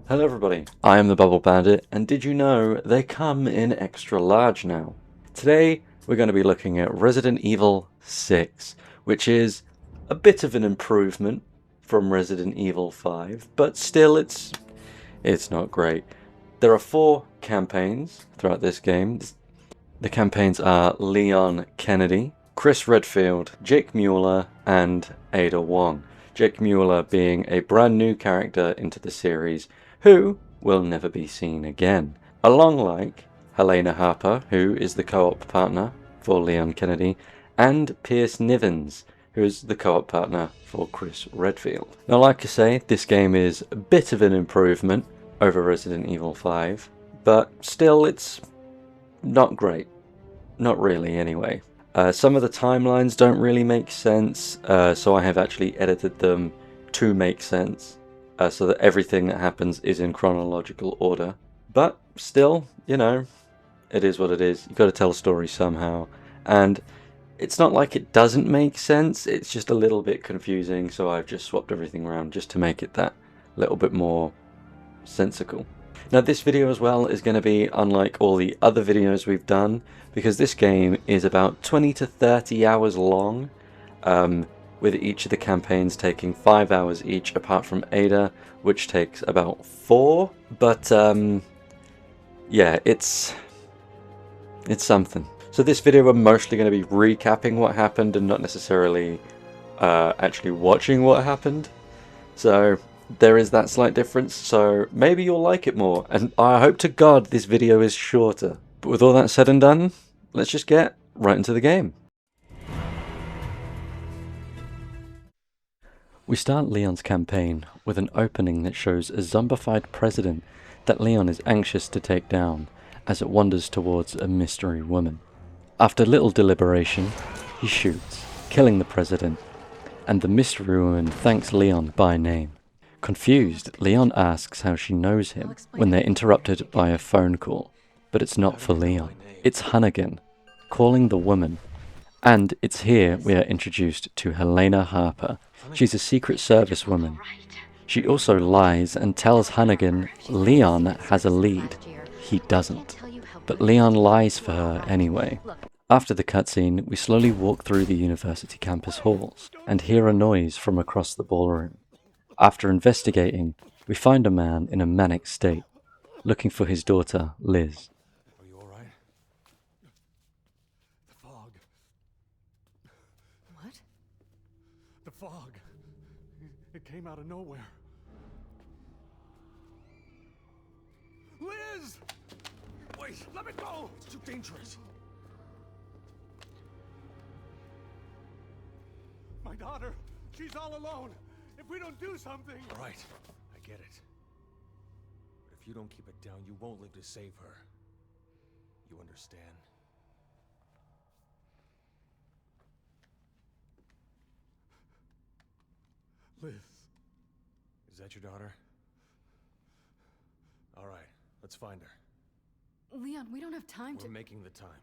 Hello everybody, I am the Bubble Bandit, and did you know they come in extra large now? Today we're going to be looking at Resident Evil 6, which is a bit of an improvement from Resident Evil 5, but still it's not great. There are 4 campaigns throughout this game. The campaigns are Leon Kennedy, Chris Redfield, Jake Mueller, and Ada Wong. Jake Mueller being a brand new character into the series who will never be seen again. Along like Helena Harper, who is the co-op partner for Leon Kennedy, and Pierce Nivens, who is the co-op partner for Chris Redfield. Now, like I say, this game is a bit of an improvement over Resident Evil 5, but still it's not great. Not really, anyway. Some of the timelines don't really make sense, so I have actually edited them to make sense, so that everything that happens is in chronological order. But still, you know, it is what it is. You've got to tell a story somehow. And it's not like it doesn't make sense, it's just a little bit confusing, so I've just swapped everything around just to make it that little bit more sensical. Now this video as well is going to be unlike all the other videos we've done, because this game is about 20 to 30 hours long, with each of the campaigns taking 5 hours each, apart from Ada, which takes about 4. But yeah, it's something. So this video we're mostly going to be recapping what happened and not necessarily actually watching what happened. So there is that slight difference, so maybe you'll like it more, and I hope to God this video is shorter. But with all that said and done, let's just get right into the game. We start Leon's campaign with an opening that shows a zombified president that Leon is anxious to take down as it wanders towards a mystery woman. After little deliberation, he shoots, killing the president, and the mystery woman thanks Leon by name. Confused, Leon asks how she knows him when they're interrupted by a phone call, but it's not for Leon. It's Hunnigan, calling the woman, and it's here we are introduced to Helena Harper. She's a Secret Service woman. She also lies and tells Hunnigan Leon has a lead. He doesn't, but Leon lies for her anyway. After the cutscene, we slowly walk through the university campus halls and hear a noise from across the ballroom. After investigating, we find a man in a manic state, looking for his daughter, Liz. Are you alright? The fog. What? The fog. It came out of nowhere. Liz! Wait, let me go! It's too dangerous. My daughter, she's all alone. If we don't do something... All right, I get it. But if you don't keep it down, you won't live to save her. You understand? Liz. Is that your daughter? All right, let's find her. Leon, we don't have time to... We're making the time.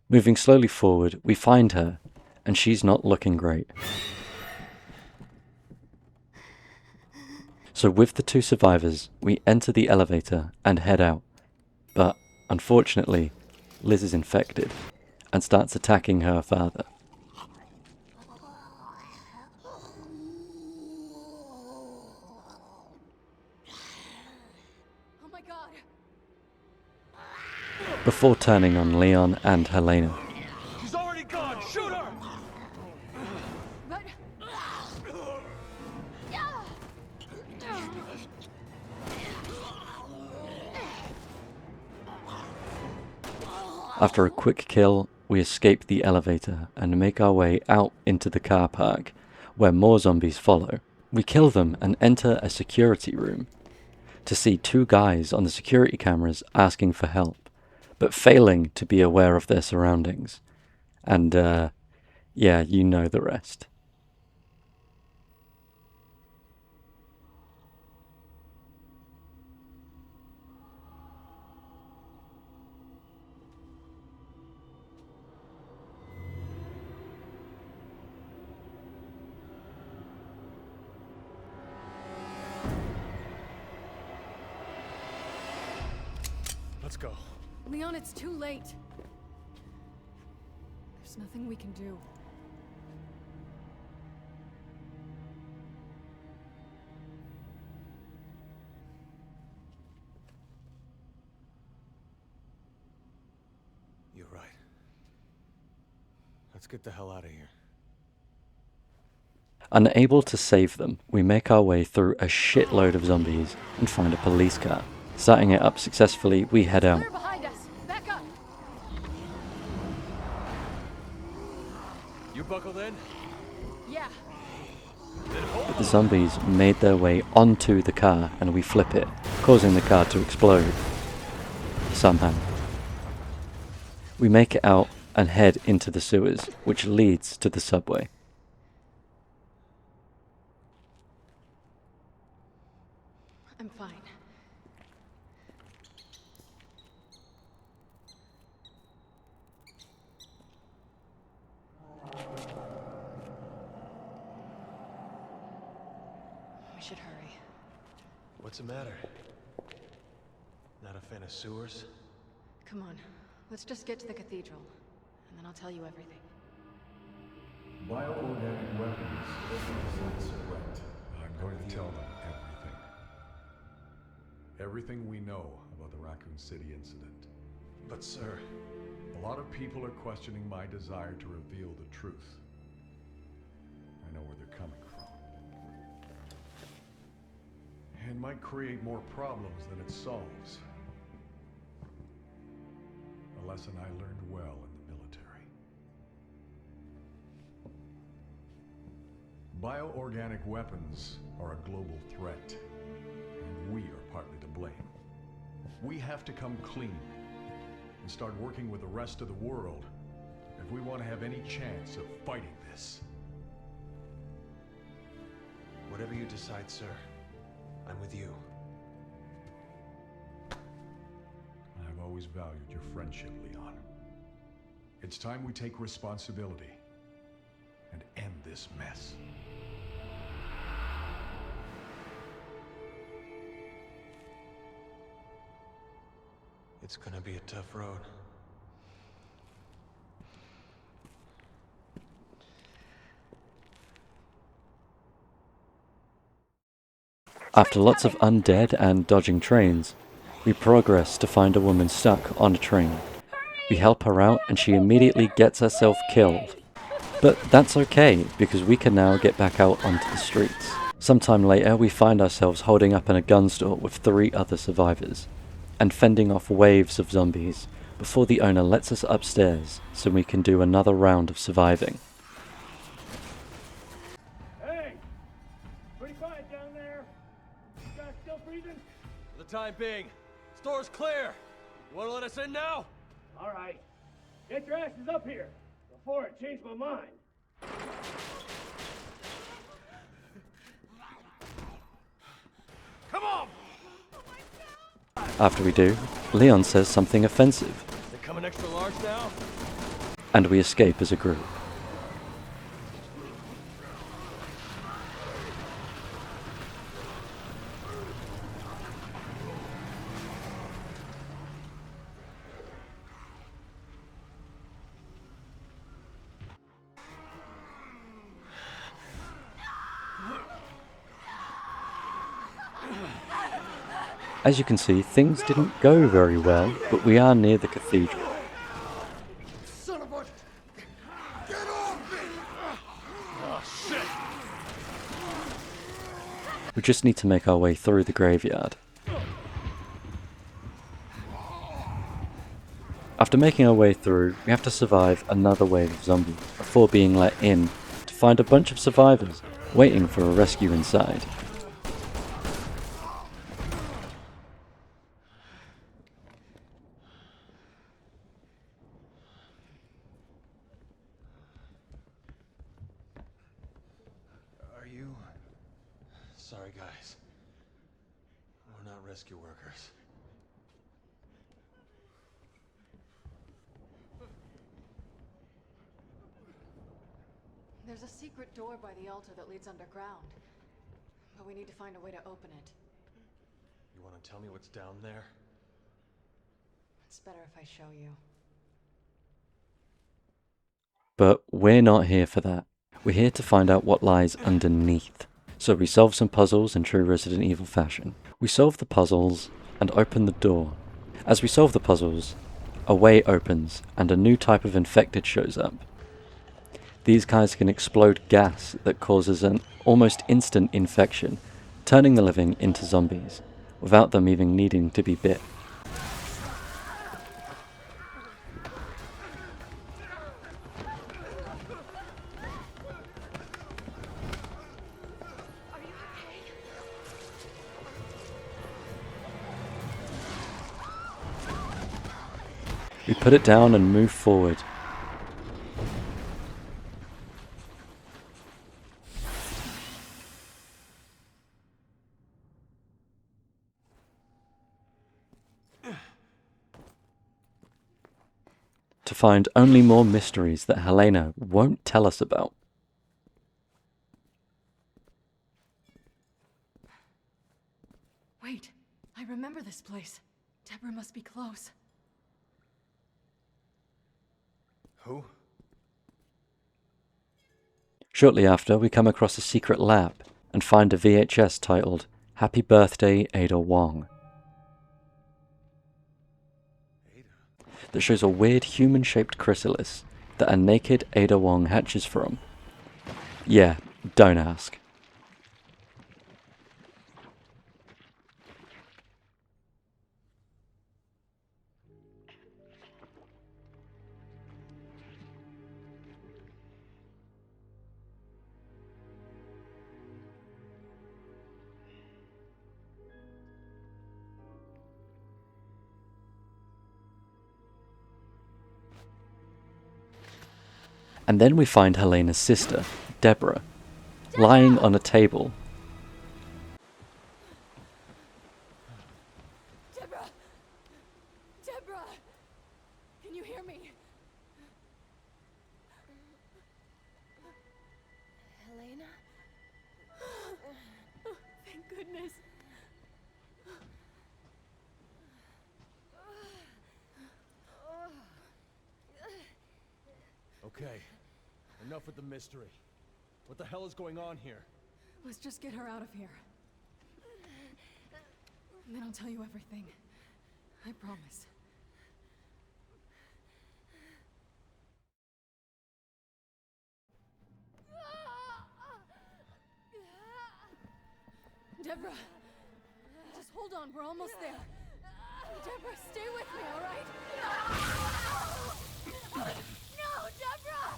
Moving slowly forward, we find her, and she's not looking great. So with the 2 survivors, we enter the elevator and head out. But, unfortunately, Liz is infected and starts attacking her father. Oh my god! Before turning on Leon and Helena. She's already gone! Shoot her! But... After a quick kill, we escape the elevator and make our way out into the car park, where more zombies follow. We kill them and enter a security room to see 2 guys on the security cameras asking for help, but failing to be aware of their surroundings. And, yeah, you know the rest. Let's go. Leon, it's too late. There's nothing we can do. You're right. Let's get the hell out of here. Unable to save them, we make our way through a shitload of zombies and find a police car. Starting it up successfully, we head out. Clear behind us! Back up! You buckled in? Yeah. But the zombies made their way onto the car and we flip it, causing the car to explode. Somehow. We make it out and head into the sewers, which leads to the subway. I'm fine. We should hurry. What's the matter? Not a fan of sewers? Come on. Let's just get to the cathedral, and then I'll tell you everything. Bioorganic weapons is a threat. I'm going to tell them everything. Everything we know about the Raccoon City incident. But sir, A lot of people are questioning my desire to reveal the truth. I know where they're coming from. It might create more problems than it solves. A lesson I learned well in the military. Bioorganic weapons are a global threat, and we are partly to blame. We have to come clean and start working with the rest of the world if we want to have any chance of fighting this. whatever you decide, sir, I'm with you. I've always valued your friendship, Leon. It's time we take responsibility and end this mess. It's gonna be a tough road. After lots of undead and dodging trains, we progress to find a woman stuck on a train. We help her out and she immediately gets herself killed. But that's okay, because we can now get back out onto the streets. Sometime later, we find ourselves holding up in a gun store with 3 other survivors, and fending off waves of zombies, before the owner lets us upstairs so we can do another round of surviving. Hey! Pretty quiet down there. You guys still breathing? For the time being, store's clear. You wanna let us in now? All right. Get your asses up here before I change my mind. Come on! After we do, Leon says something offensive, They coming extra large now? and we escape as a group. As you can see, things didn't go very well, but we are near the cathedral. Son of a... Get off me! Oh, shit! We just need to make our way through the graveyard. After making our way through, we have to survive another wave of zombies before being let in to find a bunch of survivors waiting for a rescue inside. Are you... Sorry, guys. We're not rescue workers. There's a secret door by the altar that leads underground. But we need to find a way to open it. You wanna tell me what's down there? It's better if I show you. But we're not here for that. We're here to find out what lies underneath. So we solve some puzzles in true Resident Evil fashion. We solve the puzzles and open the door. As we solve the puzzles, a way opens and a new type of infected shows up. These guys can explode gas that causes an almost instant infection, turning the living into zombies, without them even needing to be bit. We put it down and move forward. To find only more mysteries that Helena won't tell us about. Wait, I remember this place. Deborah must be close. Who? Shortly after, we come across a secret lab and find a VHS titled Happy Birthday Ada Wong that shows a weird human-shaped chrysalis that a naked Ada Wong hatches from. Yeah, don't ask. And then we find Helena's sister, Deborah, lying on a table. Deborah! Deborah! Can you hear me? Helena? Thank goodness. Okay. Enough with the mystery. What the hell is going on here? Let's just get her out of here. And then I'll tell you everything. I promise. Deborah! Just hold on, we're almost there. Deborah, stay with me, all right? No, Deborah!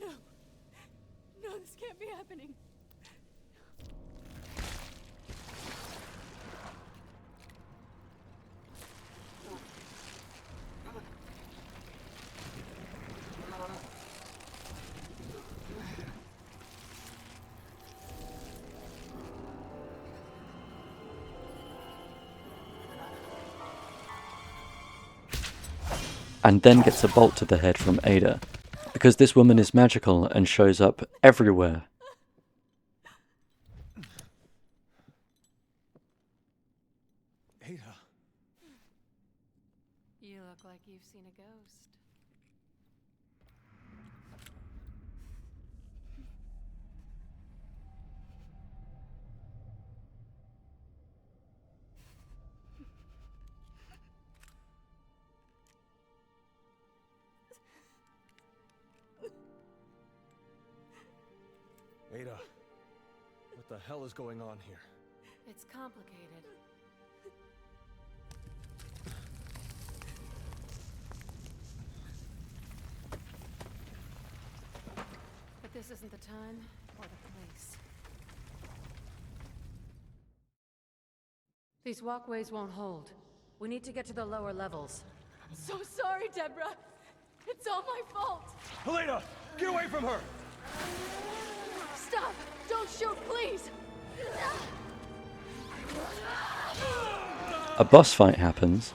No. No, this can't be happening. And then gets a bolt to the head from Ada, because this woman is magical and shows up everywhere. Ada. You look like you've seen a ghost. Ada. What the hell is going on here? It's complicated. But this isn't the time or the place. These walkways won't hold. We need to get to the lower levels. I'm so sorry, Deborah. It's all my fault. Helena! Get away from her! Stop! Don't shoot, please! A boss fight happens.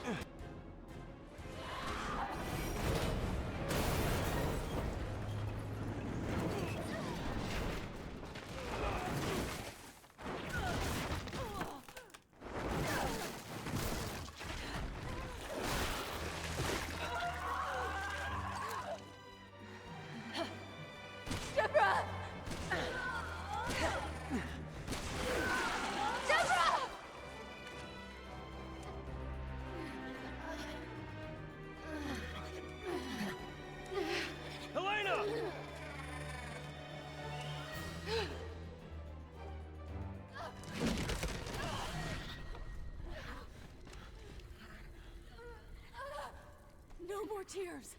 tears.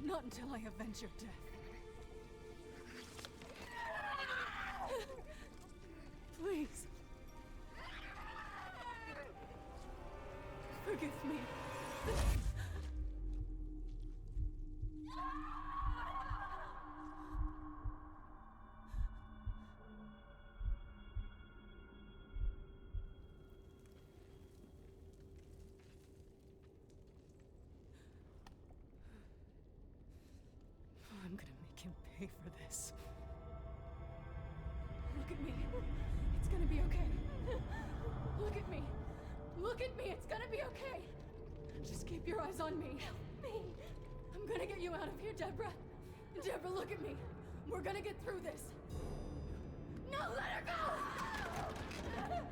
Not until I avenge your death. Please. Forgive me. I'm gonna make him pay for this. Look at me. It's gonna be okay. Look at me. Look at me. It's gonna be okay. Just keep your eyes on me. Help me. I'm gonna get you out of here, Deborah. Deborah, look at me. We're gonna get through this. No, let her go!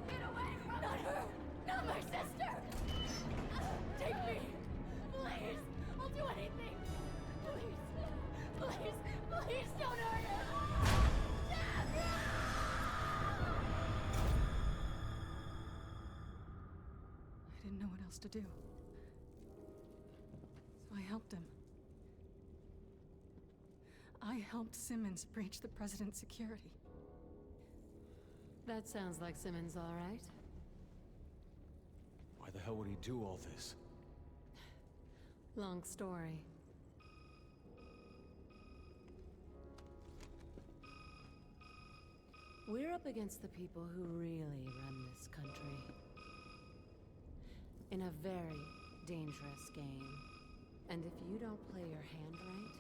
Get away from me! Not her! Not my sister! Take me! Please! I'll do anything! Please! Please! Please don't hurt her! Deborah! I didn't know what else to do. So I helped him. I helped Simmons breach the president's security. That sounds like Simmons, all right. Why the hell would he do all this? Long story. We're up against the people who really run this country. In a very dangerous game. And if you don't play your hand right...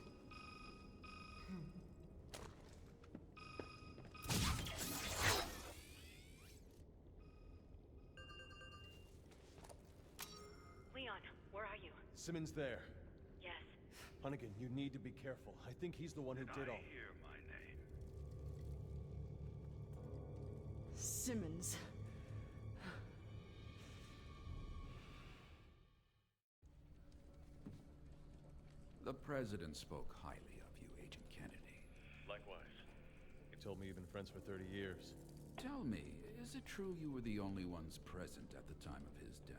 Leon, where are you? Simmons there. Yes. Hunnigan, you need to be careful. I think he's the one who did all. Hear my name. Simmons. The President spoke highly of you, Agent Kennedy. Likewise. He told me you've been friends for 30 years. Tell me, is it true you were the only ones present at the time of his death?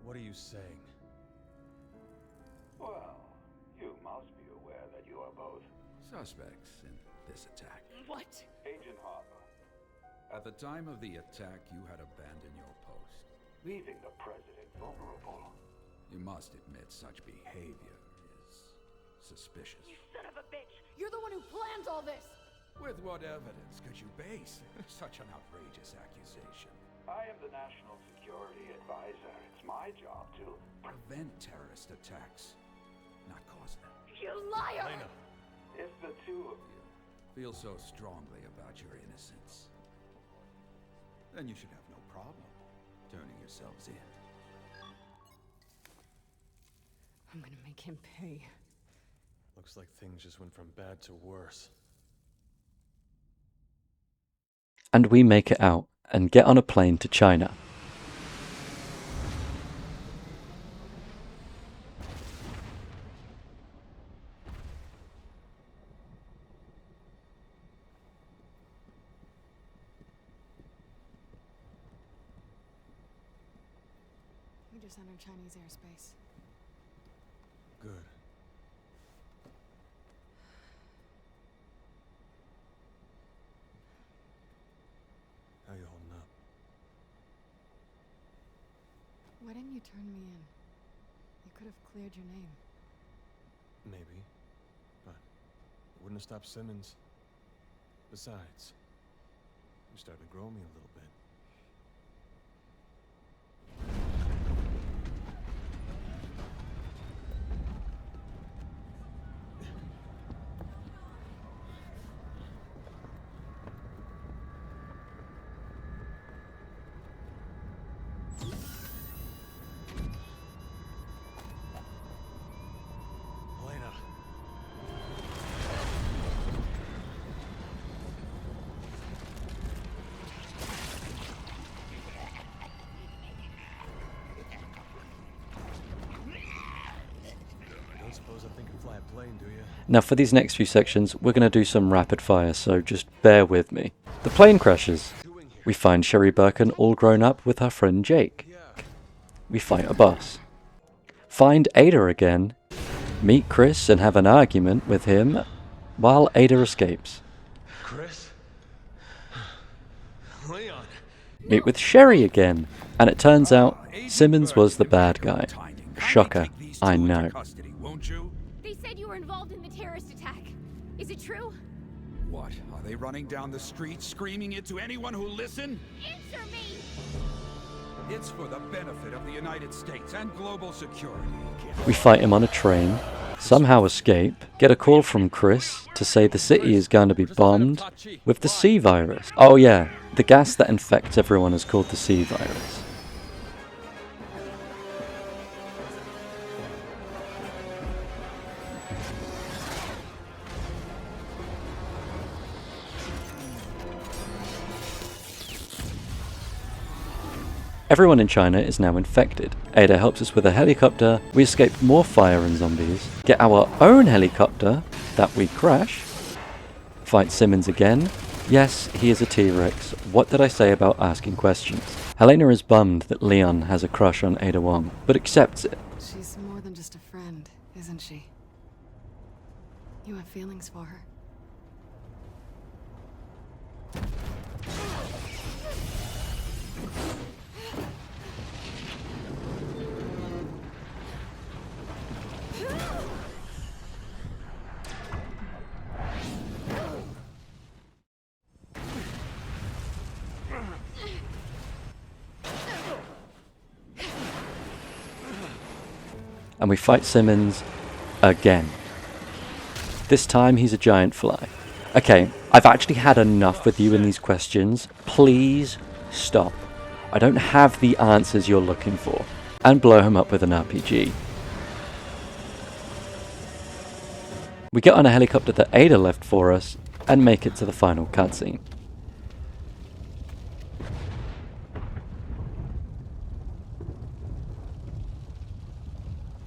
What are you saying? Well, you must be aware that you are both Suspects in this attack. What? Agent Harper, At the time of the attack, you had abandoned your post. leaving the president vulnerable. You must admit such behavior is suspicious. You son of a bitch! You're the one who planned all this! With what evidence could you base such an outrageous accusation? I am the National Security Advisor. It's my job to Prevent terrorist attacks, not cause them. You liar! Elena! If the two of you Feel so strongly about your innocence, then you should have no problem turning yourselves in. I'm gonna make him pay. Looks like things just went from bad to worse. And we make it out and get on a plane to China. We just entered Chinese airspace. Good. How you holding up? Why didn't you turn me in? You could have cleared your name. Maybe. But it wouldn't have stopped Simmons. Besides, you started to grow me a little bit. Elena. Don't suppose I think I can fly a plane, do you? Now for these next few sections, we're going to do some rapid fire, so just bear with me. The plane crashes. Doing here? We find Sherry Birkin all grown up with her friend Jake. Yeah. we fight a boss. Find Ada again, meet Chris and have an argument with him while Ada escapes. Chris? Leon. Meet with Sherry again, and it turns out Simmons was the bad guy. Shocker, I know. They said you were involved in the terrorist attack. Is it true? What? Are they running down the street screaming it to anyone who'll listen? Answer me! It's for the benefit of the United States and global security. We fight him on a train, somehow escape, get a call from Chris to say the city is going to be bombed with the C virus. Oh yeah, the gas that infects everyone is called the C virus. Everyone in China is now infected. Ada helps us with a helicopter, we escape more fire and zombies, get our own helicopter that we crash, fight Simmons again. Yes, he is a T-Rex. What did I say about asking questions? Helena is bummed that Leon has a crush on Ada Wong, but accepts it. She's more than just a friend, isn't she? You have feelings for her. And we fight Simmons again. This time he's a giant fly. Okay, I've actually had enough with you in these questions. Please stop. I don't have the answers you're looking for. And blow him up with an RPG. We get on a helicopter that Ada left for us and make it to the final cutscene.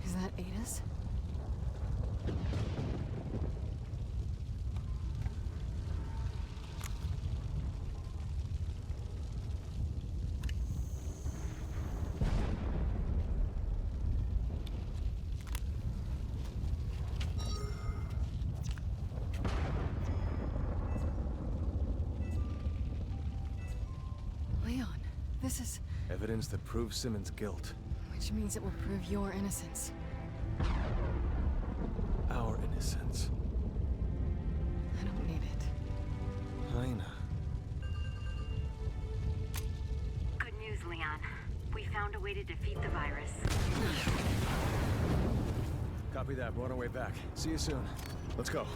Is that Ada's? Leon, this is... Evidence that proves Simmons' guilt. Which means it will prove your innocence. Our innocence. I don't need it. Helena. Good news, Leon. We found a way to defeat the virus. Copy that. We're on our way back. See you soon. Let's go.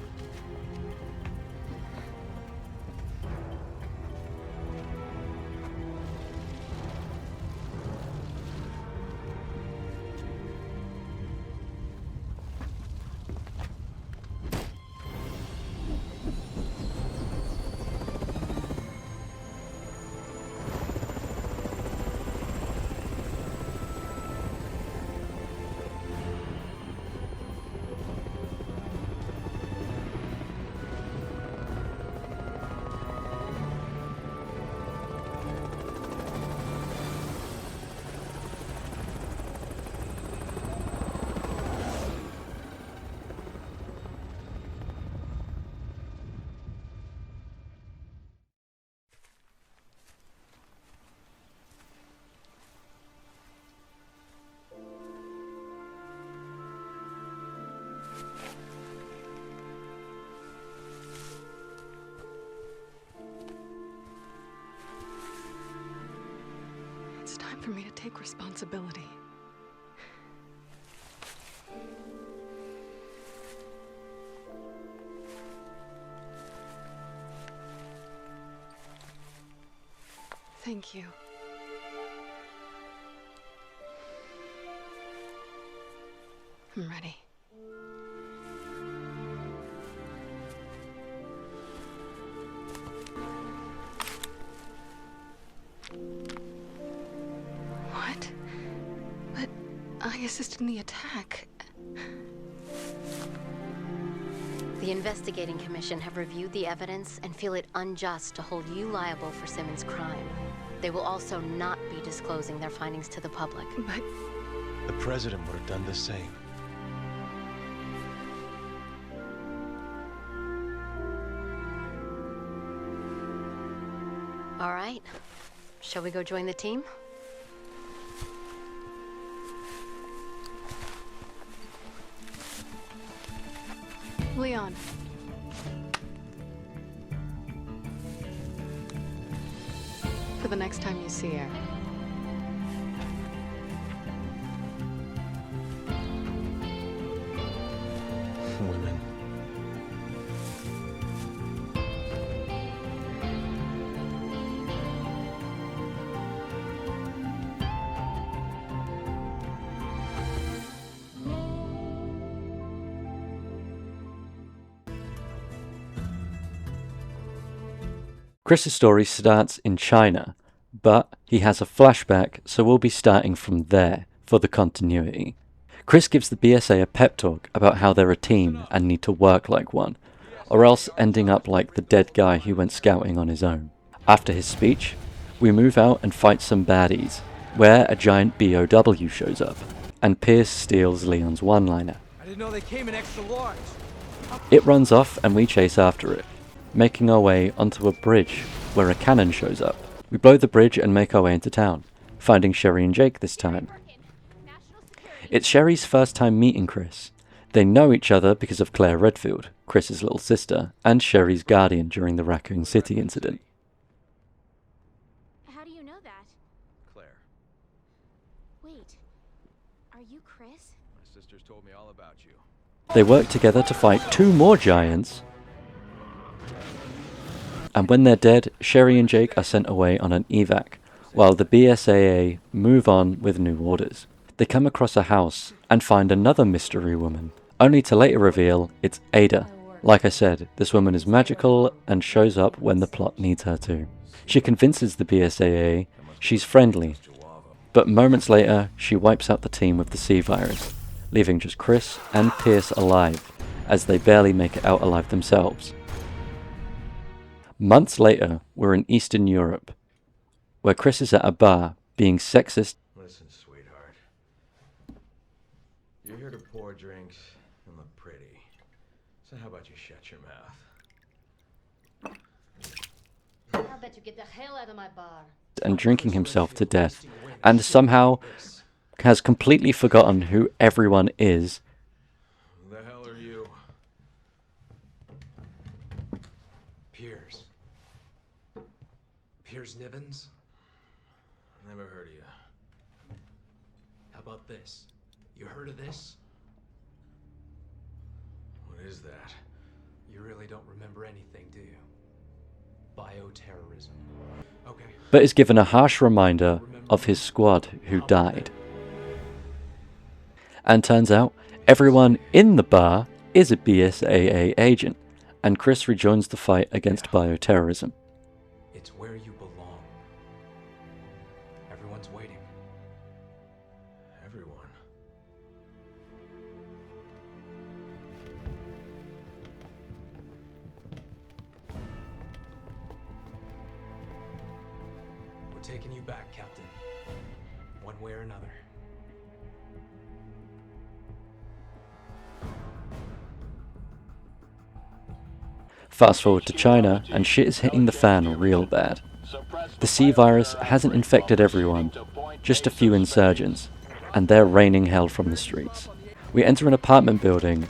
It's time for me to take responsibility. Thank you. I'm ready. What? But I assisted in the attack. The investigating commission have reviewed the evidence and feel it unjust to hold you liable for Simmons' crime. They will also not be disclosing their findings to the public. But The president would have done the same. All right. Shall we go join the team? Leon. For the next time you see her, Women. Chris's story starts in China, but he has a flashback, so we'll be starting from there for the continuity. Chris gives the BSA a pep talk about how they're a team and need to work like one, or else ending up like the dead guy who went scouting on his own. After his speech, we move out and fight some baddies, where a giant BOW shows up, and Pierce steals Leon's one-liner. I didn't know they came in extra large. It runs off and we chase after it, making our way onto a bridge where a cannon shows up. We blow the bridge and make our way into town, finding Sherry and Jake this time. It's Sherry's first time meeting Chris. They know each other because of Claire Redfield, Chris's little sister, and Sherry's guardian during the Raccoon City incident. How do you know that? Claire, Wait, are you Chris? my sisters told me all about you. They work together to fight 2 more giants, and when they're dead, Sherry and Jake are sent away on an evac, while the BSAA move on with new orders. They come across a house and find another mystery woman, only to later reveal it's Ada. Like I said, this woman is magical and shows up when the plot needs her to. She convinces the BSAA she's friendly, but moments later she wipes out the team with the C virus, leaving just Chris and Pierce alive, as they barely make it out alive themselves. Months later, we're in Eastern Europe, where Chris is at a bar being sexist. Listen, sweetheart. You're here to pour drinks and look pretty. So how about you shut your mouth? How about you get the hell out of my bar? And drinking himself to death, and somehow has completely forgotten who everyone is. Who the hell are you? Piers. Piers Nibbins? Never heard of you. How about this? You heard of this? What is that? You really don't remember anything, do you? Bioterrorism. Okay. But is given a harsh reminder of his squad who died. And turns out, everyone in the bar is a BSAA agent, and Chris rejoins the fight against bioterrorism. It's where you belong. Everyone's waiting. Everyone. We're taking you back, Captain. One way or another. Fast forward to China, and shit is hitting the fan real bad. The C virus hasn't infected everyone, just a few insurgents, and they're raining hell from the streets. We enter an apartment building,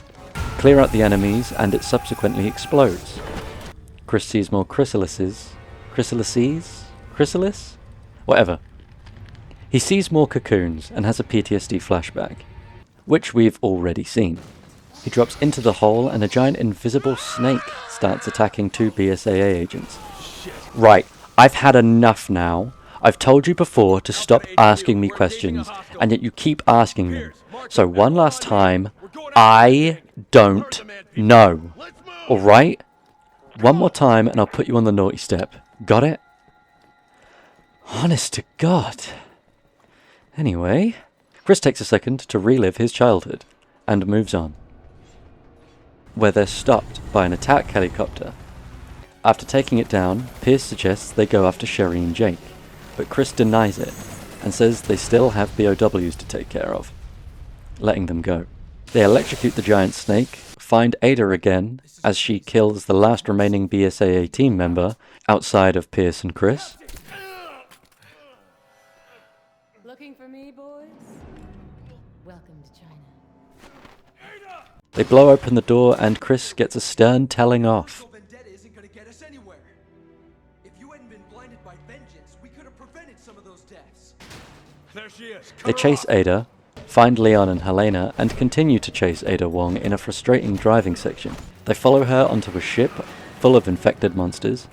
clear out the enemies, and it subsequently explodes. Chris sees more chrysalises? Chrysalis? Whatever. He sees more cocoons and has a PTSD flashback, which we've already seen. He drops into the hole and a giant invisible snake starts attacking 2 BSAA agents. Right, I've had enough now. I've told you before to stop asking me questions, and yet you keep asking them. So one last time, I don't know. Alright? One more time and I'll put you on the naughty step. Got it? Honest to God. Anyway, Chris takes a second to relive his childhood and moves on, where they're stopped by an attack helicopter. After taking it down, Pierce suggests they go after Sherry and Jake, but Chris denies it and says they still have BOWs to take care of, letting them go. They electrocute the giant snake, find Ada again as she kills the last remaining BSAA team member outside of Pierce and Chris. Looking for me, boys? Welcome to China. They blow open the door and Chris gets a stern telling off. Vendetta isn't gonna get us anywhere. If you hadn't been blinded by vengeance, we could have prevented some of those deaths. There she is. They chase Ada, find Leon and Helena, and continue to chase Ada Wong in a frustrating driving section. They follow her onto a ship full of infected monsters.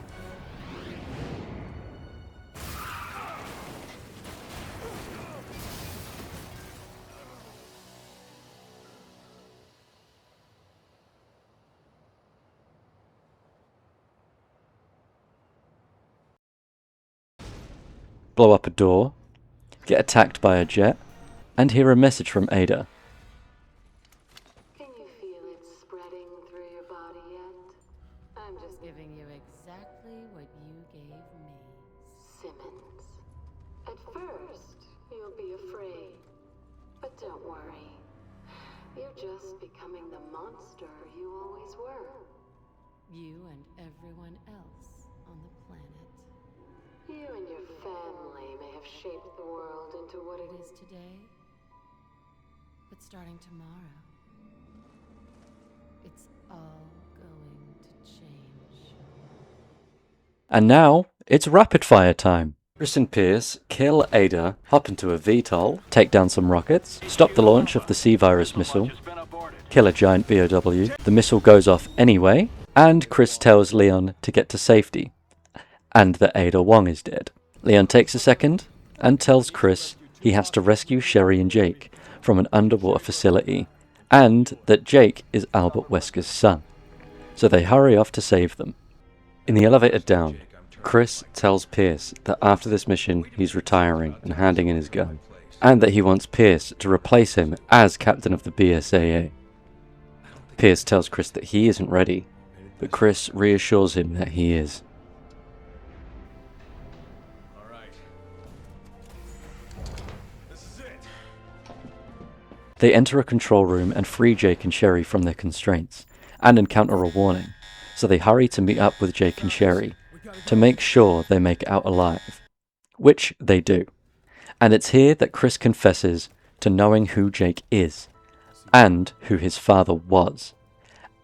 Blow up a door, get attacked by a jet, and hear a message from Ada. Can you feel it spreading through your body yet? I'm just Giving you exactly what you gave me. Simmons. At first, you'll be afraid. But don't worry. You're just becoming the monster you always were. You and everyone else on the planet. You and your family may have shaped the world into what it is Today, but starting tomorrow, it's all going to change. And now, it's rapid fire time. Chris and Pierce kill Ada, hop into a VTOL, take down some rockets, stop the launch of the C-Virus missile, kill a giant BOW, the missile goes off anyway, and Chris tells Leon to get to safety, and that Ada Wong is dead. Leon takes a second and tells Chris he has to rescue Sherry and Jake from an underwater facility, and that Jake is Albert Wesker's son. So they hurry off to save them. In the elevator down, Chris tells Pierce that after this mission he's retiring and handing in his gun, and that he wants Pierce to replace him as captain of the BSAA. Pierce tells Chris that he isn't ready, but Chris reassures him that he is. They enter a control room and free Jake and Sherry from their constraints, and encounter a warning, so they hurry to meet up with Jake and Sherry to make sure they make it out alive, which they do. And it's here that Chris confesses to knowing who Jake is, and who his father was,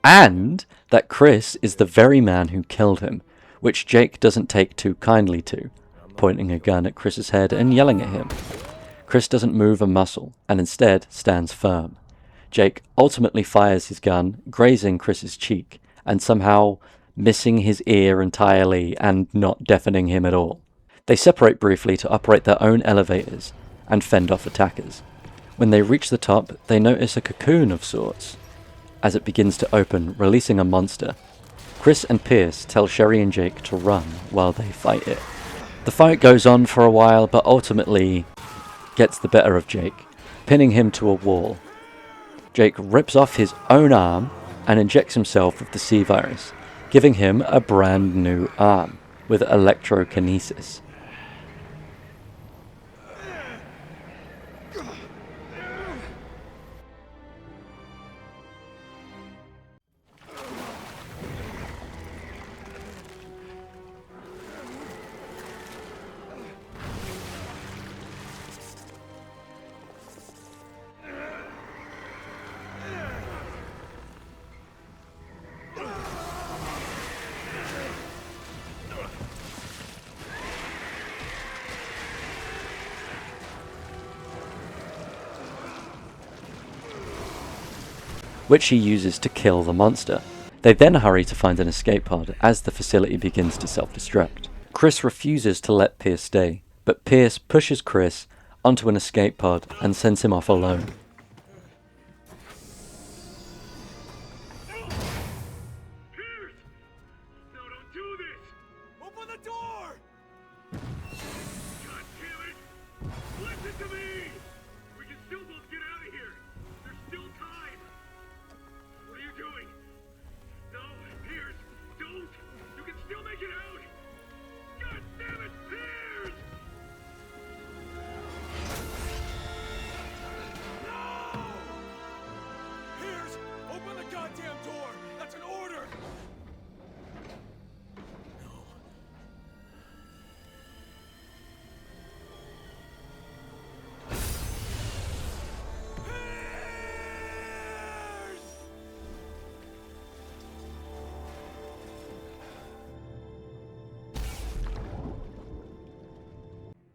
and that Chris is the very man who killed him, which Jake doesn't take too kindly to, pointing a gun at Chris's head and yelling at him. Chris doesn't move a muscle, and instead stands firm. Jake ultimately fires his gun, grazing Chris's cheek, and somehow missing his ear entirely and not deafening him at all. They separate briefly to operate their own elevators and fend off attackers. When they reach the top, they notice a cocoon of sorts as it begins to open, releasing a monster. Chris and Pierce tell Sherry and Jake to run while they fight it. The fight goes on for a while, but ultimately gets the better of Jake, pinning him to a wall. Jake rips off his own arm and injects himself with the C-Virus, giving him a brand new arm with electrokinesis. Which he uses to kill the monster. They then hurry to find an escape pod as the facility begins to self-destruct. Chris refuses to let Pierce stay, but Pierce pushes Chris onto an escape pod and sends him off alone.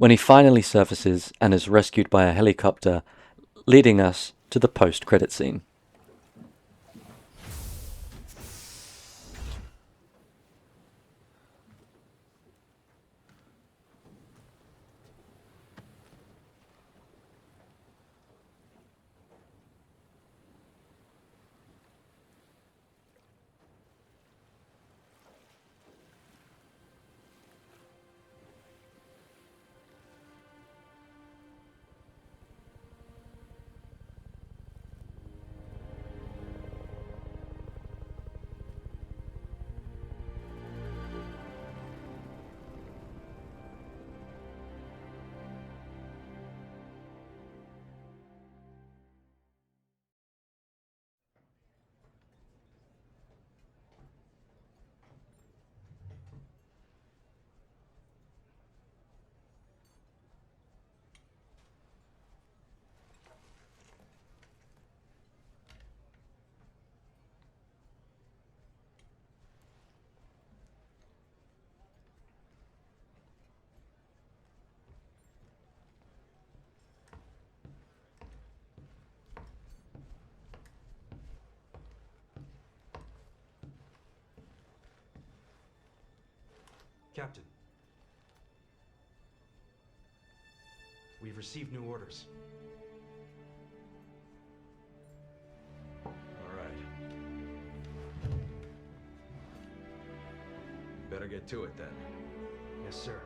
when he finally surfaces and is rescued by a helicopter, leading us to the post-credit scene. Captain. We've received new orders. All right. Better get to it then. Yes, sir.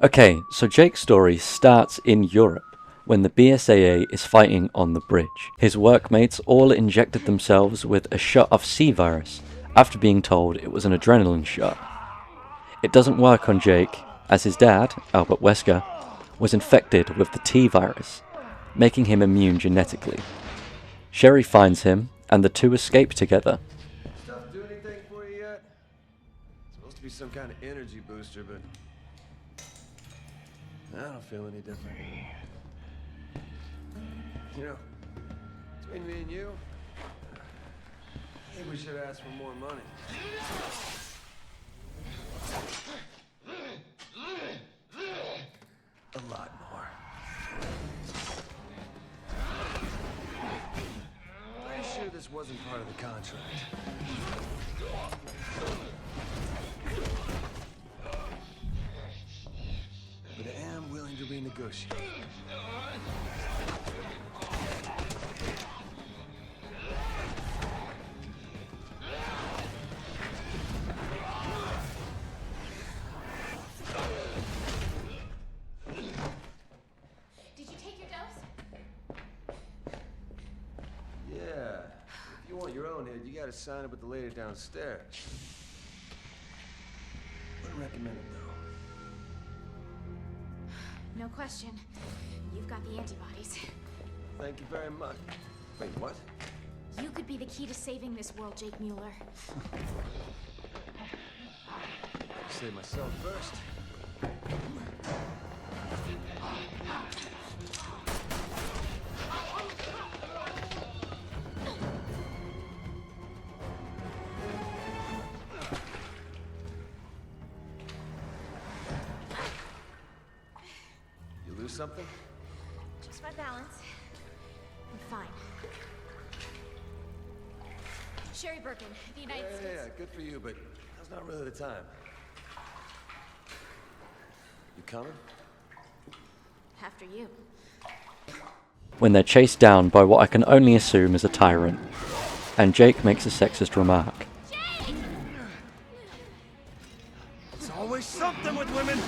Okay, so Jake's story starts in Europe, when the BSAA is fighting on the bridge. His workmates all injected themselves with a shot of C virus, after being told it was an adrenaline shot. It doesn't work on Jake, as his dad, Albert Wesker, was infected with the T virus, making him immune genetically. Sherry finds him, and the two escape together. Stuff do anything for you yet? It's supposed to be some kind of energy booster, but I don't feel any different. You know, between me and you, I think we should ask for more money. A lot more. Pretty sure this wasn't part of the contract. But I am willing to renegotiate. Did you take your dose? Yeah. If you want your own head, you gotta sign up with the lady downstairs. Wouldn't recommend it, though. No question. You've got the antibodies. Thank you very much. Wait, what? You could be the key to saving this world, Jake Mueller. Save myself first. You lose something? Just my balance. I'm fine. Sherry Birkin, the United States. Yeah, good for you, but now's not really the time. You coming? After you. When they're chased down by what I can only assume is a tyrant, and Jake makes a sexist remark. It's always something with women!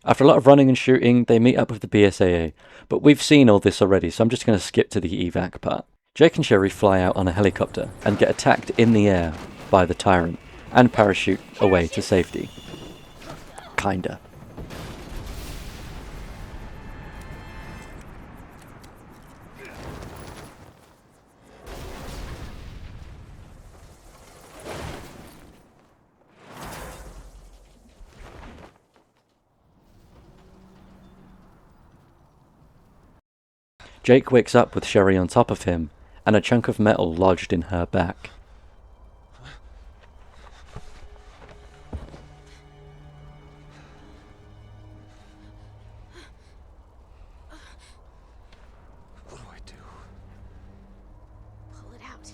After a lot of running and shooting, they meet up with the BSAA, but we've seen all this already, so I'm just going to skip to the evac part. Jake and Sherry fly out on a helicopter and get attacked in the air by the tyrant, and parachute away to safety. Kinda. Jake wakes up with Sherry on top of him and a chunk of metal lodged in her back. What do I do? Pull it out.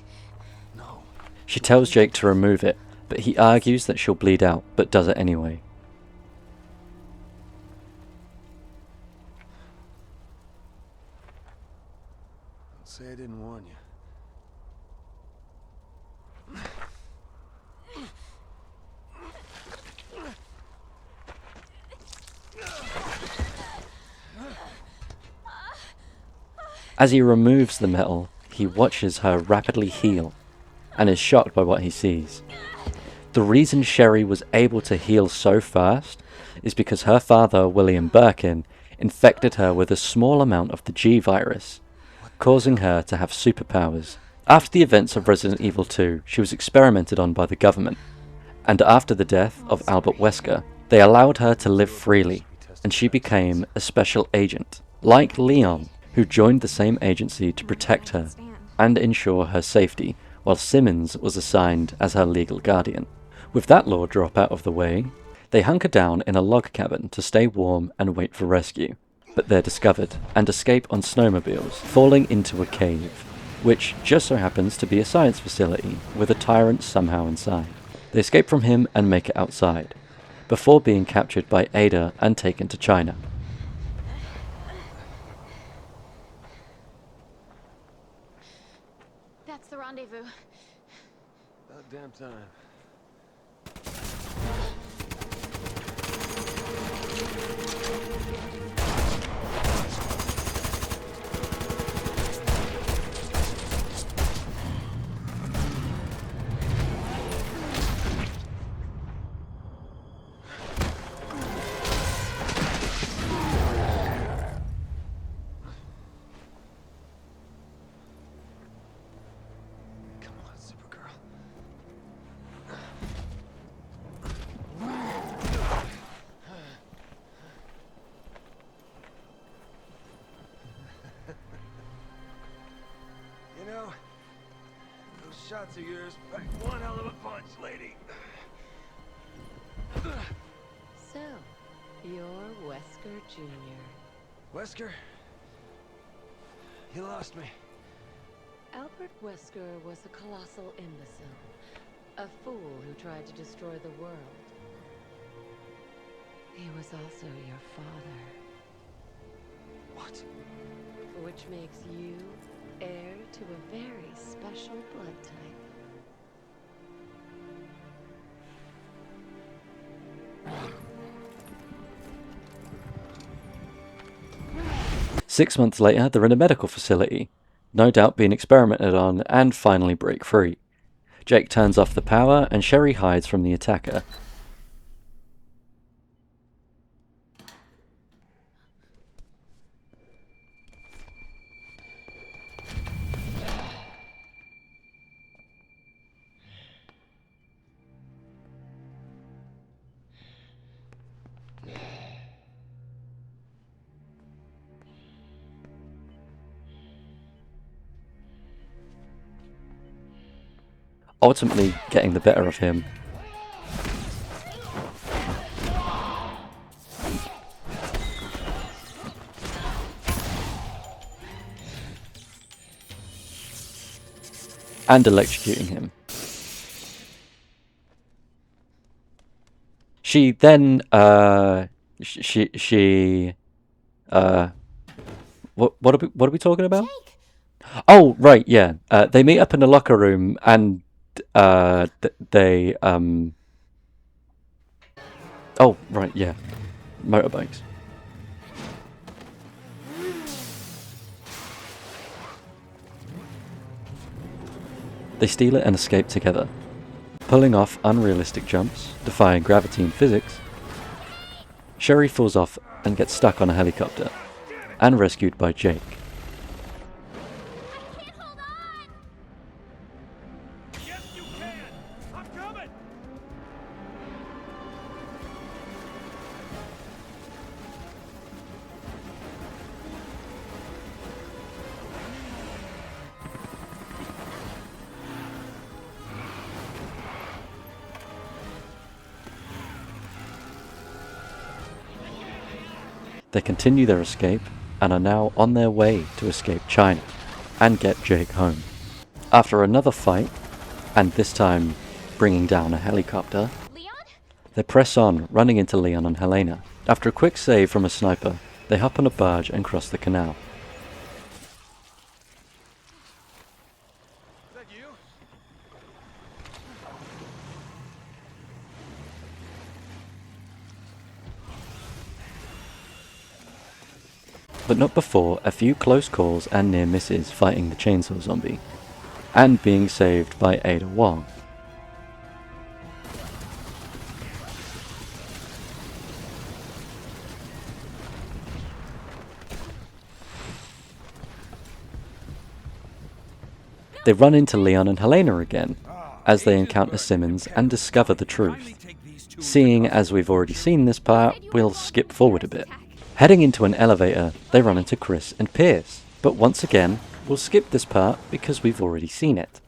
No. She tells Jake to remove it, but he argues that she'll bleed out, but does it anyway. Don't say I didn't warn you. As he removes the metal, he watches her rapidly heal and is shocked by what he sees. The reason Sherry was able to heal so fast is because her father, William Birkin, infected her with a small amount of the G virus, causing her to have superpowers. After the events of Resident Evil 2, she was experimented on by the government, and after the death of Albert Wesker, they allowed her to live freely, and she became a special agent, like Leon, who joined the same agency to protect her and ensure her safety, while Simmons was assigned as her legal guardian. With that law drop out of the way, they hunker down in a log cabin to stay warm and wait for rescue, but they're discovered and escape on snowmobiles, falling into a cave, which just so happens to be a science facility with a tyrant somehow inside. They escape from him and make it outside, before being captured by Ada and taken to China. That's the rendezvous. About damn time. You know, those shots of yours pack one hell of a punch, lady. So, you're Wesker Jr. Wesker? You lost me. Albert Wesker was a colossal imbecile. A fool who tried to destroy the world. He was also your father. What? Which makes you heir to a very special blood type. 6 months later, they're in a medical facility, no doubt being experimented on, and finally break free. Jake turns off the power, and Sherry hides from the attacker. Ultimately getting the better of him. And electrocuting him. She then, what are we talking about? Jake. Oh, right, yeah. They meet up in the locker room, and they oh, right, yeah. Motorbikes. They steal it and escape together, pulling off unrealistic jumps, defying gravity and physics. Sherry falls off and gets stuck on a helicopter, and rescued by Jake. Yes, you can! I'm coming! They continue their escape and are now on their way to escape China and get Jake home. After another fight, and this time bringing down a helicopter, they press on, running into Leon and Helena. After a quick save from a sniper, they hop on a barge and cross the canal. Is that you? But not before a few close calls and near misses fighting the chainsaw zombie, and being saved by Ada Wong. They run into Leon and Helena again, as they encounter Simmons and discover the truth. Seeing as we've already seen this part, we'll skip forward a bit. Heading into an elevator, they run into Chris and Pierce, but once again, we'll skip this part because we've already seen it.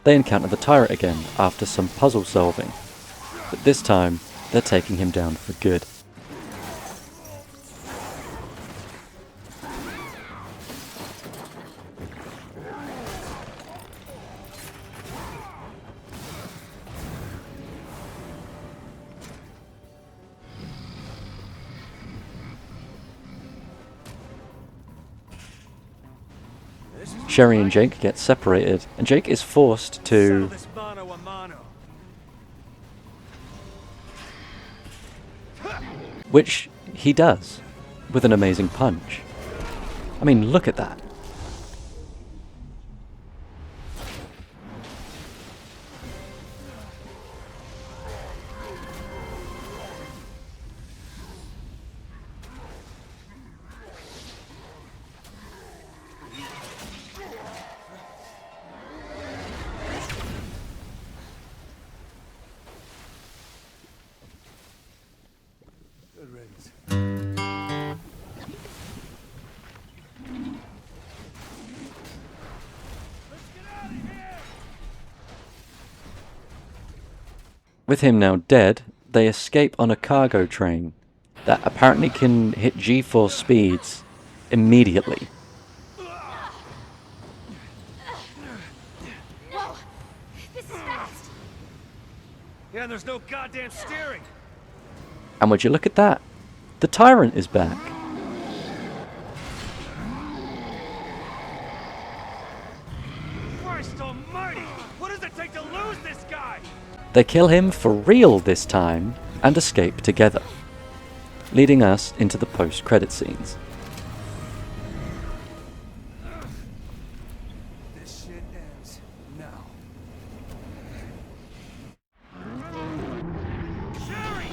They encounter the tyrant again after some puzzle solving, but this time, they're taking him down for good. Sherry and Jake get separated, and Jake is forced to which he does, with an amazing punch. I mean, look at that. Good riddance. With him now dead, they escape on a cargo train that apparently can hit G-force speeds immediately. Whoa! This is fast! Yeah, and there's no goddamn steering. And would you look at that? The tyrant is back. Christ almighty! What does it take to lose this guy? They kill him for real this time and escape together, leading us into the post-credit scenes. This shit ends now. Sherry!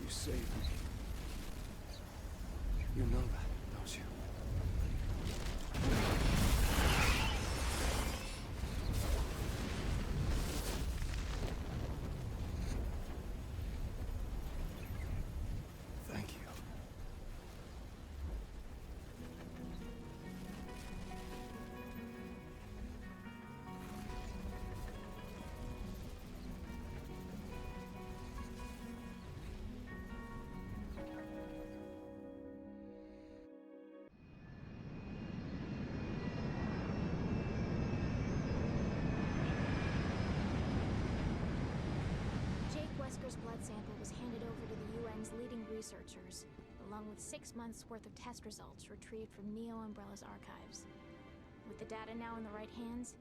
You saved me. You know that, don't you? Thank you. Jake Wesker's blood sample was handed over to the UN's leading researchers, along with 6 months' worth of test results retrieved from Neo Umbrella's archives. With the data now in the right hands,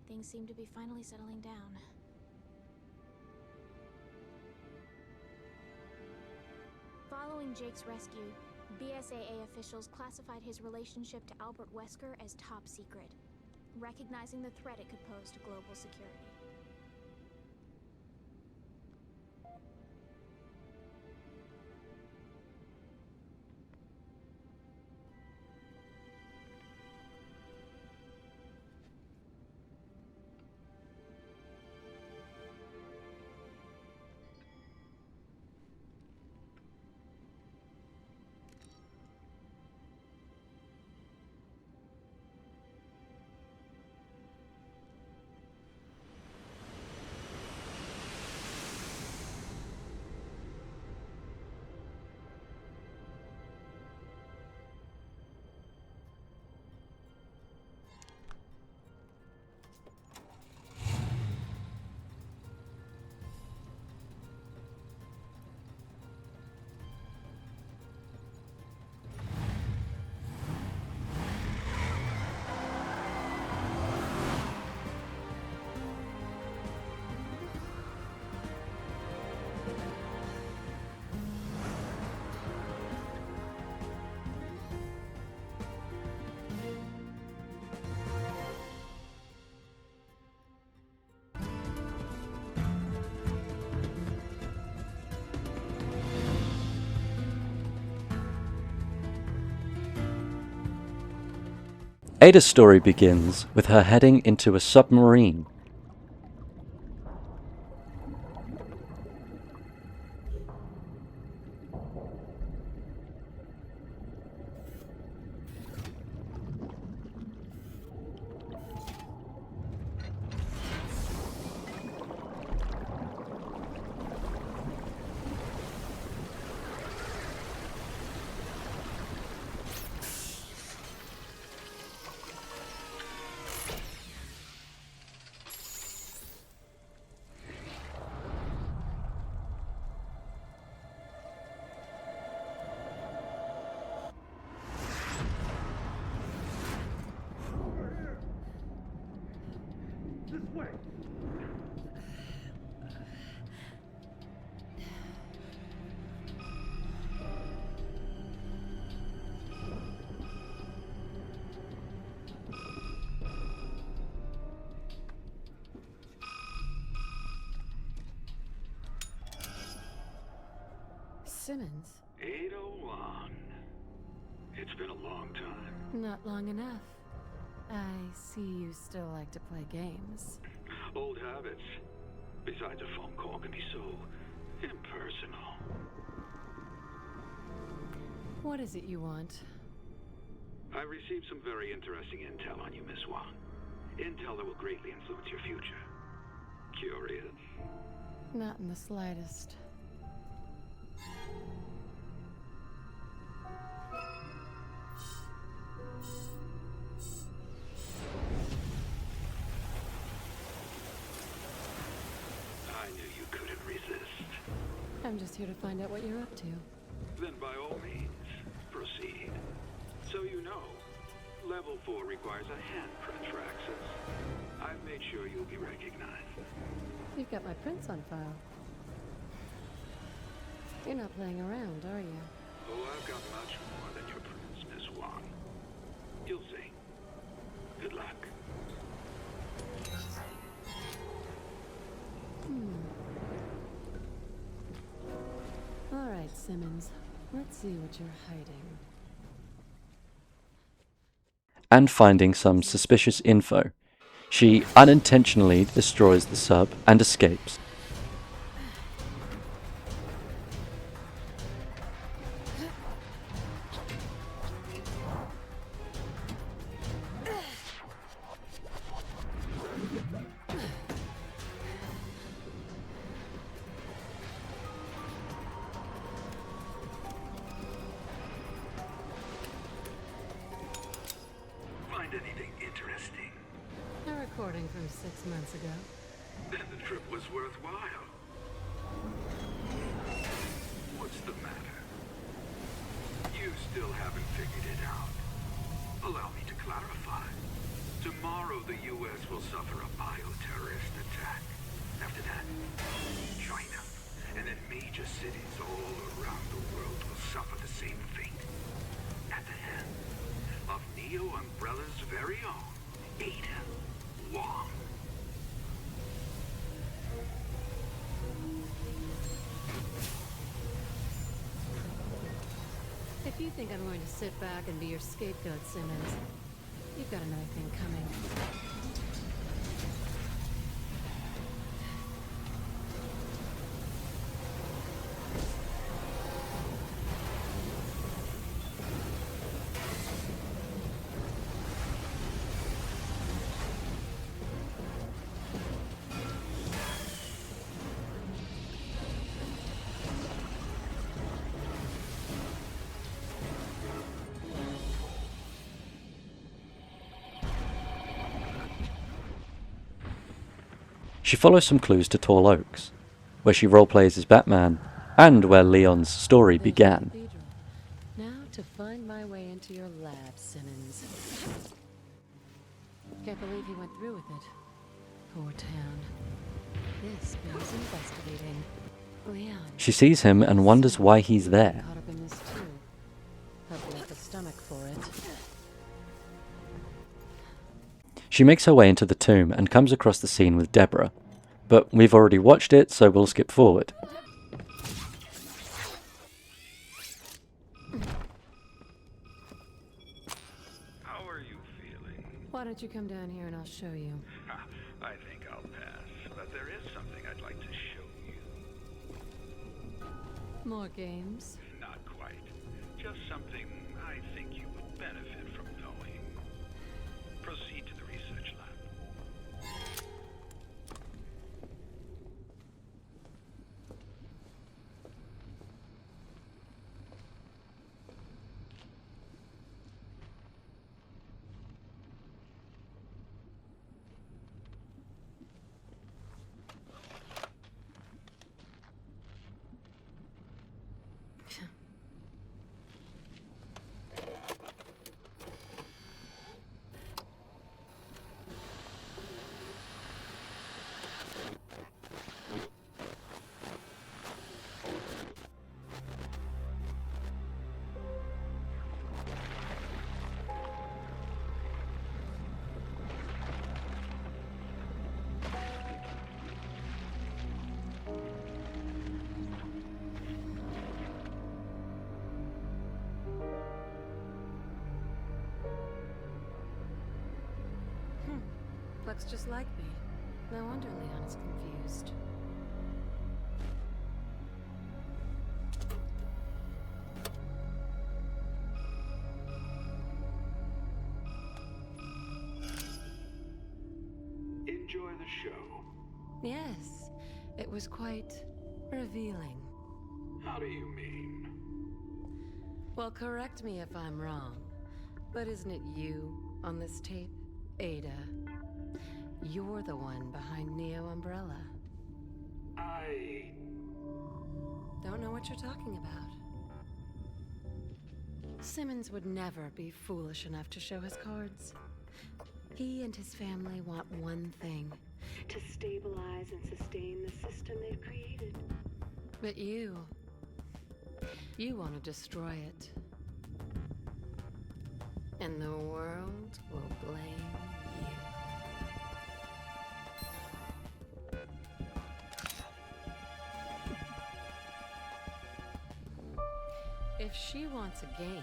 things seem to be finally settling down. Following Jake's rescue, BSAA officials classified his relationship to Albert Wesker as top secret, recognizing the threat it could pose to global security. Ada's story begins with her heading into a submarine. This way. Simmons? 801. It's been a long time. Not long enough. I see you still like to play games. Old habits. Besides, a phone call can be so impersonal. What is it you want? I received some very interesting intel on you, Miss Wang. Intel that will greatly influence your future. Curious? Not in the slightest. I knew you couldn't resist. I'm just here to find out what you're up to. Then by all means, proceed. So you know, Level 4 requires a handprint for access. I've made sure you'll be recognized. You've got my prints on file. You're not playing around, are you? Oh, I've got much more than your prints, Miss Wang. You'll see. Good luck. All right, Simmons. Let's see what you're hiding. And finding some suspicious info, she unintentionally destroys the sub and escapes. Find anything interesting? A recording from 6 months ago. Then the trip was worthwhile. What's the matter? You still haven't figured it out. Allow me to clarify. Tomorrow the U.S. will suffer a bioterrorist attack. After that, China, and then major cities all around the world will suffer the same fate. At the hands of Neo Umbrella's very own Ada Wong. If you think I'm going to sit back and be your scapegoat, Simmons, you've got another thing coming. She follows some clues to Tall Oaks, where she roleplays as Batman, and where Leon's story began. Now to find my way into your lab, Simmons. Can't believe he went through with it. Poor town. This bears investigating. Leon. She sees him and wonders why he's there. Caught up in this too. Hope you have the stomach for it. She makes her way into the tomb and comes across the scene with Deborah, but we've already watched it, so we'll skip forward. How are you feeling? Why don't you come down here and I'll show you? I think I'll pass, but there is something I'd like to show you. More games? Not quite. Just something I think you would benefit from knowing. Proceed to the research lab. Looks just like me. No wonder Leon is confused. Enjoy the show. Yes, it was quite revealing. How do you mean? Well, correct me if I'm wrong, but isn't it you on this tape, Ada? You're the one behind Neo Umbrella. I don't know what you're talking about. Simmons would never be foolish enough to show his cards. He and his family want one thing: to stabilize and sustain the system they've created. But you want to destroy it. And the world will blame you. If she wants a game,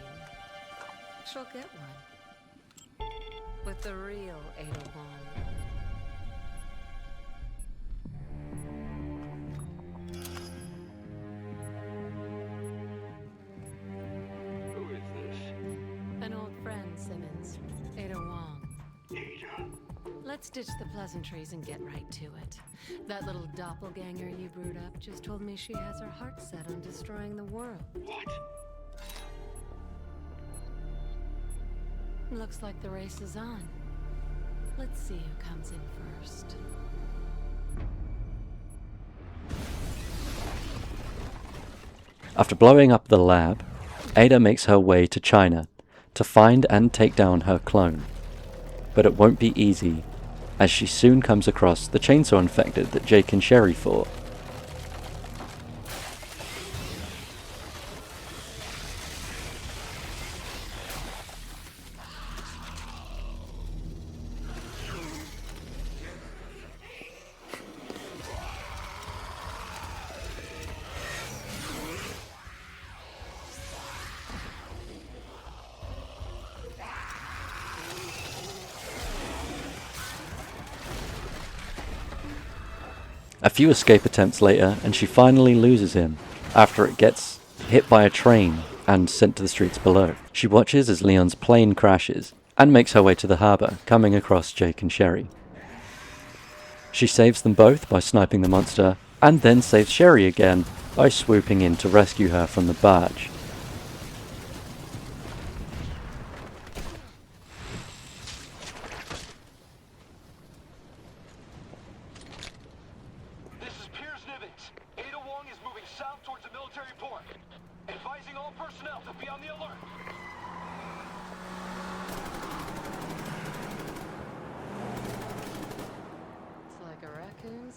she'll get one. With the real Ada Wong. Who is this? An old friend, Simmons. Ada Wong. Ada. Let's ditch the pleasantries and get right to it. That little doppelganger you brewed up just told me she has her heart set on destroying the world. What? Looks like the race is on. Let's see who comes in first. After blowing up the lab, Ada makes her way to China to find and take down her clone. But it won't be easy, as she soon comes across the chainsaw infected that Jake and Sherry fought. A few escape attempts later, and she finally loses him, after it gets hit by a train and sent to the streets below. She watches as Leon's plane crashes, and makes her way to the harbour, coming across Jake and Sherry. She saves them both by sniping the monster, and then saves Sherry again by swooping in to rescue her from the barge.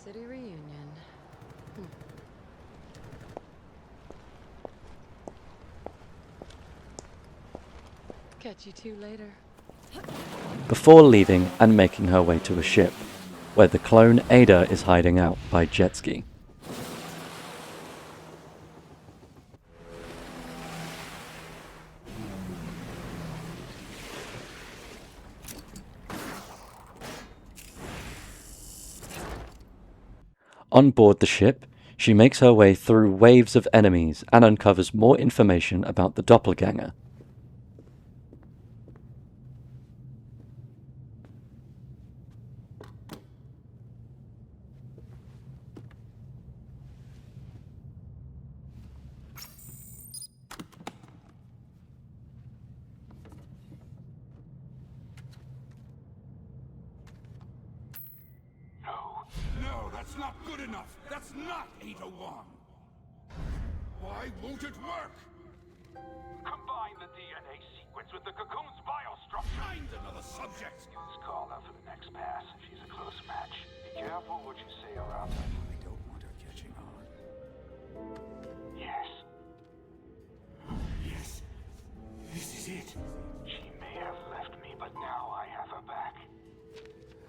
City reunion. Catch you two later. Before leaving and making her way to a ship, where the clone Ada is hiding out by jet ski. On board the ship, she makes her way through waves of enemies and uncovers more information about the doppelganger. No, that's not good enough. That's not Ada-1. Why won't it work? Combine the DNA sequence with the cocoon's biostructure. Find another subject. Use Carla for the next pass. She's a close match. Be careful what you say around her. I don't want her catching on. Yes. Yes. This is it. She may have left me, but now I have her back.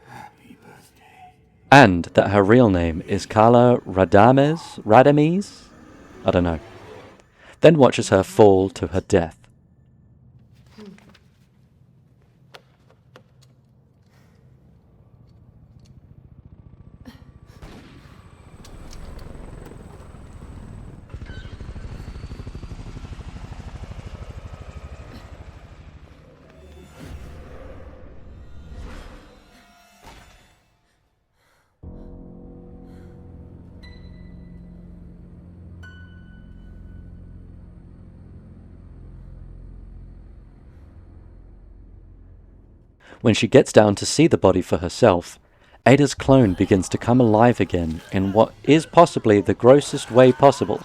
Happy birthday. And that her real name is Carla Radames? I don't know. Then watches her fall to her death. When she gets down to see the body for herself, Ada's clone begins to come alive again in what is possibly the grossest way possible.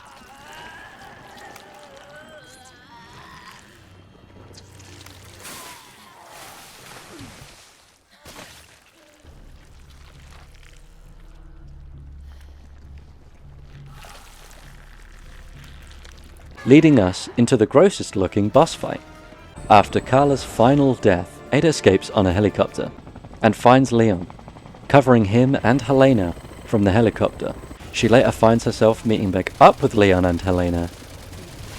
Leading us into the grossest looking boss fight. After Carla's final death, Ada escapes on a helicopter and finds Leon, covering him and Helena from the helicopter. She later finds herself meeting back up with Leon and Helena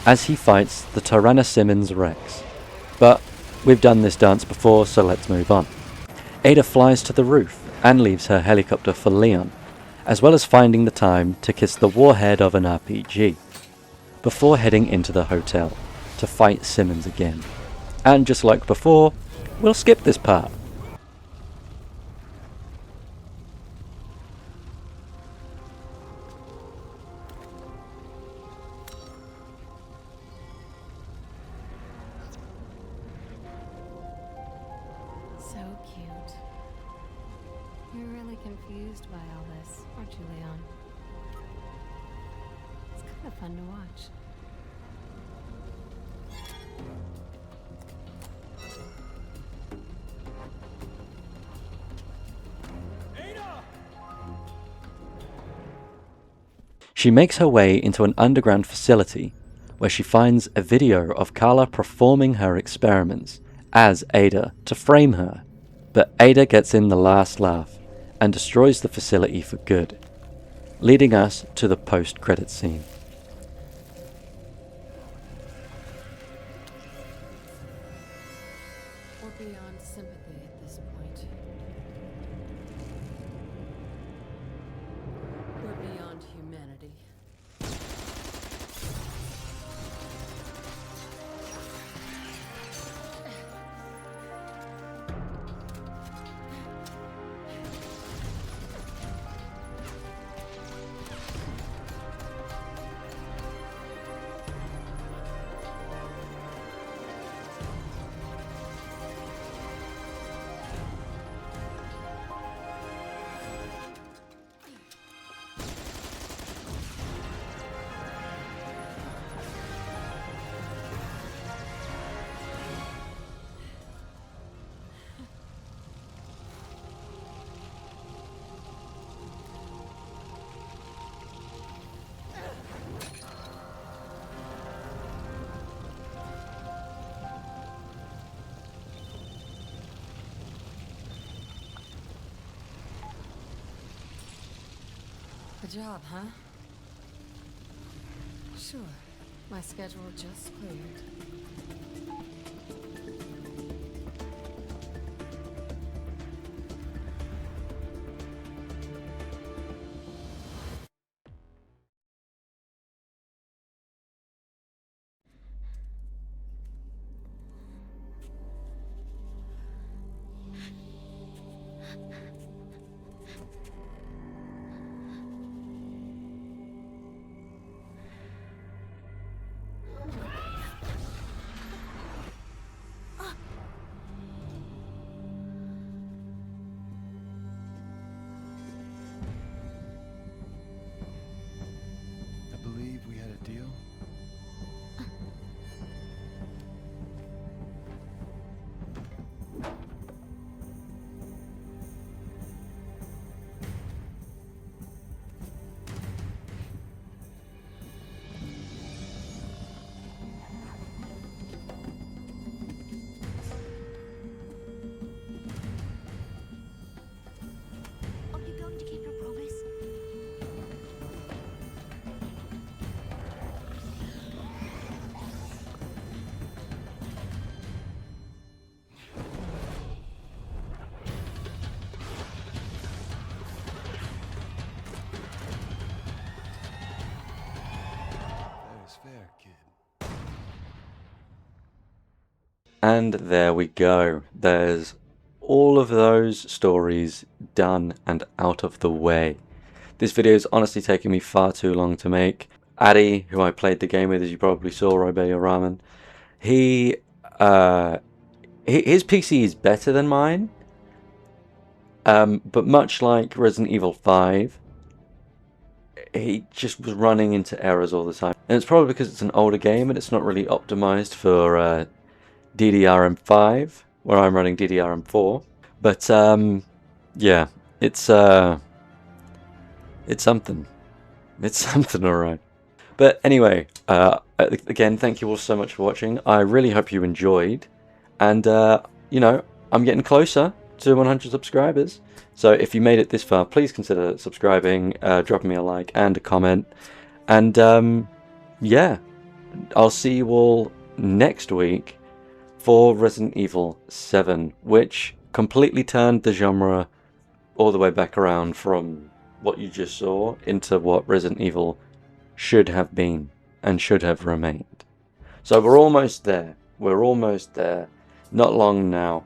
as he fights the Tyrannosaurus Rex. But we've done this dance before, so let's move on. Ada flies to the roof and leaves her helicopter for Leon, as well as finding the time to kiss the warhead of an RPG, before heading into the hotel to fight Simmons again. And just like before, we'll skip this part. So cute. You're really confused by all this, aren't you, Leon? It's kind of fun to watch. She makes her way into an underground facility where she finds a video of Carla performing her experiments as Ada to frame her. But Ada gets in the last laugh and destroys the facility for good, leading us to the post-credit scene. We're beyond sympathy at this point. We're beyond humanity. Good job, huh? Sure. My schedule just cleared. And there we go. There's all of those stories done and out of the way. This video is honestly taking me far too long to make. Addy, who I played the game with, as you probably saw, Obey Your Ramen, his PC is better than mine, but much like Resident Evil 5, he just was running into errors all the time. And it's probably because it's an older game and it's not really optimized for DDRM5, where I'm running DDRM4. But yeah, it's something. It's something, alright. But anyway, again, thank you all so much for watching. I really hope you enjoyed. And, you know, I'm getting closer to 100 subscribers. So if you made it this far, please consider subscribing, dropping me a like and a comment. And, yeah, I'll see you all next week for Resident Evil 7, which completely turned the genre all the way back around from what you just saw into what Resident Evil should have been and should have remained. So we're almost there. We're almost there. Not long now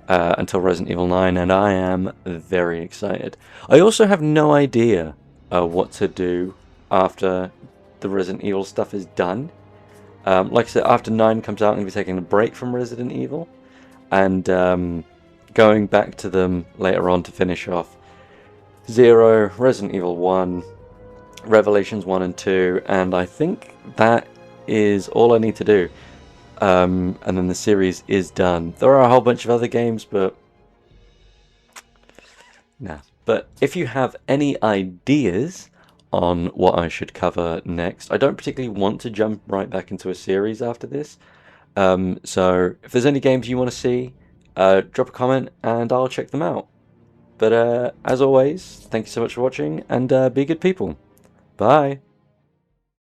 until Resident Evil 9, and I am very excited. I also have no idea what to do after the Resident Evil stuff is done. Like I said, after 9 comes out, I'm going to be taking a break from Resident Evil and going back to them later on to finish off 0, Resident Evil 1, Revelations 1 and 2, and I think that is all I need to do. And then the series is done. There are a whole bunch of other games, but nah. But if you have any ideas on what I should cover next, I don't particularly want to jump right back into a series after this. So if there's any games you want to see, drop a comment and I'll check them out. But as always, thank you so much for watching, and be good people. Bye.